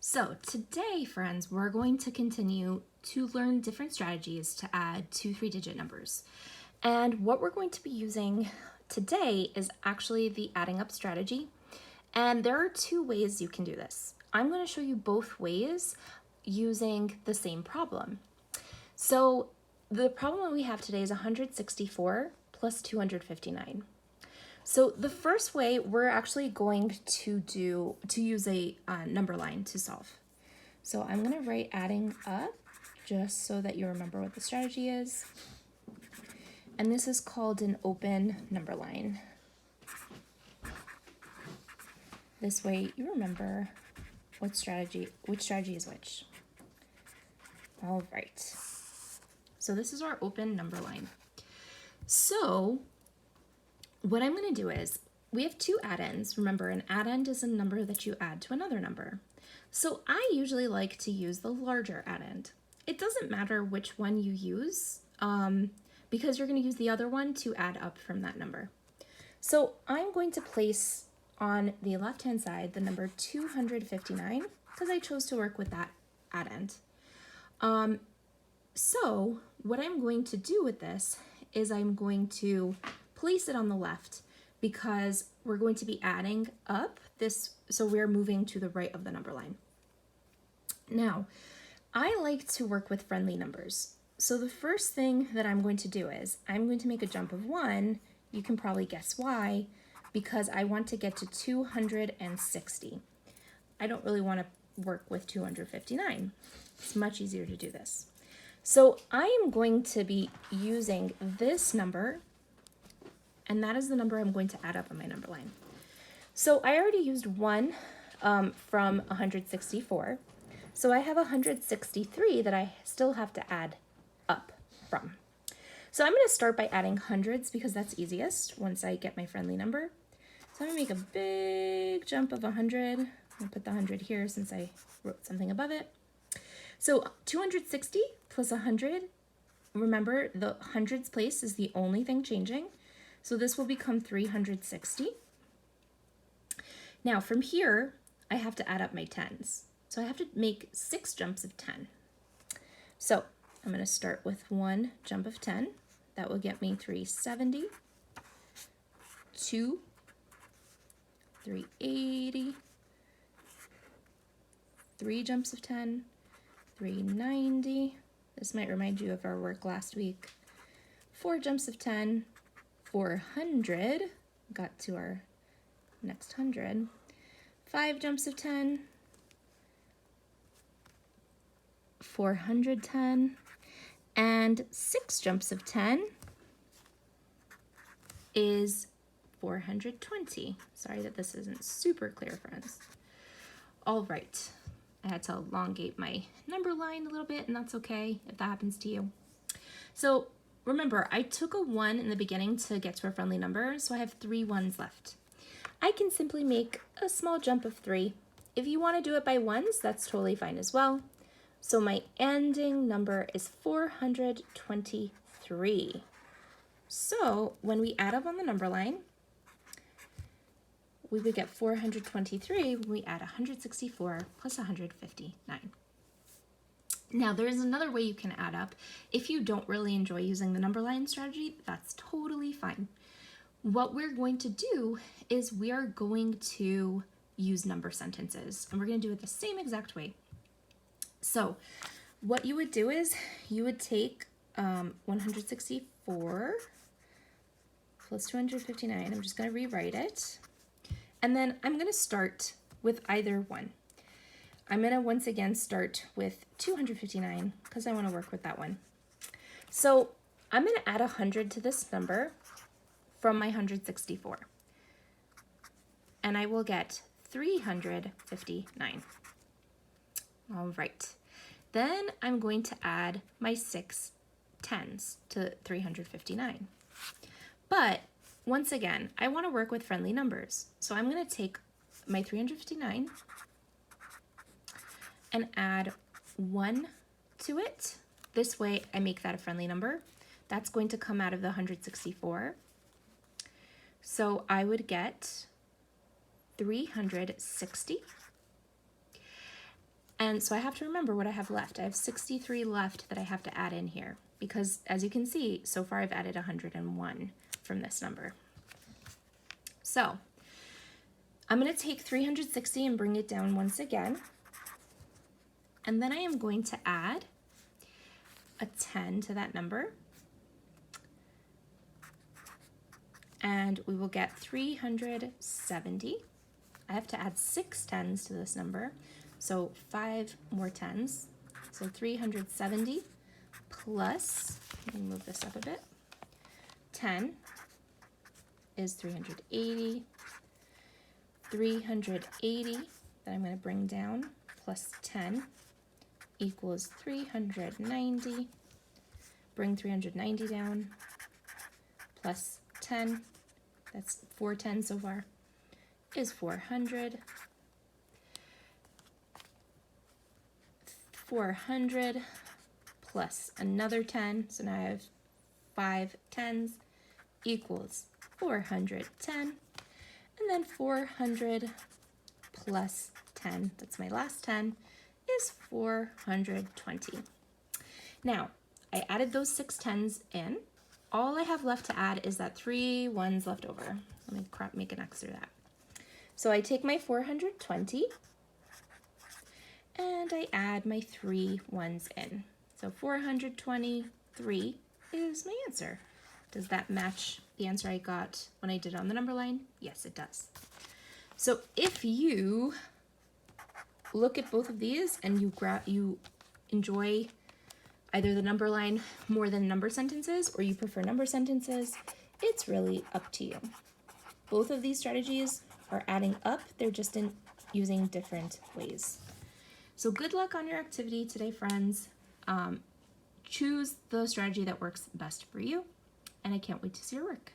So today, friends, we're going to continue to learn different strategies to add 2 3-digit numbers. And what we're going to be using today is actually the adding up strategy. And there are 2 ways you can do this. I'm going to show you both ways using the same problem. So the problem that we have today is 164 plus 259. So the first way, we're actually going to use a number line to solve. So I'm going to write adding up just so that you remember what the strategy is. And this is called an open number line. This way you remember which strategy is which. All right. So this is our open number line. So what I'm going to do is, we have 2 addends. Remember, an addend is a number that you add to another number. So I usually like to use the larger addend. It doesn't matter which one you use because you're going to use the other one to add up from that number. So I'm going to place on the left-hand side the number 259 because I chose to work with that addend. So what I'm going to do with this is I'm going to place it on the left because we're going to be adding up this, so we're moving to the right of the number line. Now, I like to work with friendly numbers. So the first thing that I'm going to do is I'm going to make a jump of 1. You can probably guess why, because I want to get to 260. I don't really want to work with 259. It's much easier to do this. So I am going to be using this number, and that is the number I'm going to add up on my number line. So I already used 1 from 164. So I have 163 that I still have to add up from. So I'm going to start by adding hundreds because that's easiest once I get my friendly number. So I'm going to make a big jump of 100. I'm going to put the 100 here since I wrote something above it. So 260 plus 100, remember the hundreds place is the only thing changing. So this will become 360. Now from here, I have to add up my tens. So I have to make 6 jumps of 10. So I'm going to start with 1 jump of 10. That will get me 370, 2, 380, 3 jumps of 10, 390. This might remind you of our work last week. 4 jumps of 10, 400, got to our next 100, 5 jumps of 10, 410, and 6 jumps of 10 is 420. Sorry that this isn't super clear, friends. All right, I had to elongate my number line a little bit, and that's okay if that happens to you. So remember, I took a 1 in the beginning to get to a friendly number, so I have 3 1s left. I can simply make a small jump of 3. If you want to do it by 1s, that's totally fine as well. So my ending number is 423. So when we add up on the number line, we would get 423 when we add 164 plus 159. Now, there's another way you can add up. If you don't really enjoy using the number line strategy, that's totally fine. What we're going to do is we are going to use number sentences, and we're going to do it the same exact way. So what you would do is you would take 164 plus 259. I'm just going to rewrite it. And then I'm going to start with either one. I'm going to once again start with 259 because I want to work with that one. So I'm going to add 100 to this number from my 164. And I will get 359. All right. Then I'm going to add my 6 tens to 359. But once again, I want to work with friendly numbers. So I'm going to take my 359 and add 1 to it. This way I make that a friendly number. That's going to come out of the 164. So I would get 360. And so I have to remember what I have left. I have 63 left that I have to add in here because, as you can see, so far I've added 101 from this number. So I'm going to take 360 and bring it down once again. And then I am going to add a 10 to that number. And we will get 370. I have to add 6 10s to this number, so 5 more 10s. So 370 plus, let me move this up a bit, 10 is 380. 380 that I'm going to bring down plus 10 equals 390. Bring 390 down plus 10, that's 410 so far, is 400. 400 plus another 10, so now I have 5 10s equals 410. And then 400 plus 10, that's my last 10, is 420. Now, I added those 6 10s in. All I have left to add is that 3 1s left over. Let me make an X through that. So I take my 420 and I add my 3 1s in. So 423 is my answer. Does that match the answer I got when I did it on the number line? Yes, it does. So if you look at both of these and you enjoy either the number line more than number sentences, or you prefer number sentences, it's really up to you. Both of these strategies are adding up, they're just using different ways. So good luck on your activity today, friends. Choose the strategy that works best for you, and I can't wait to see your work.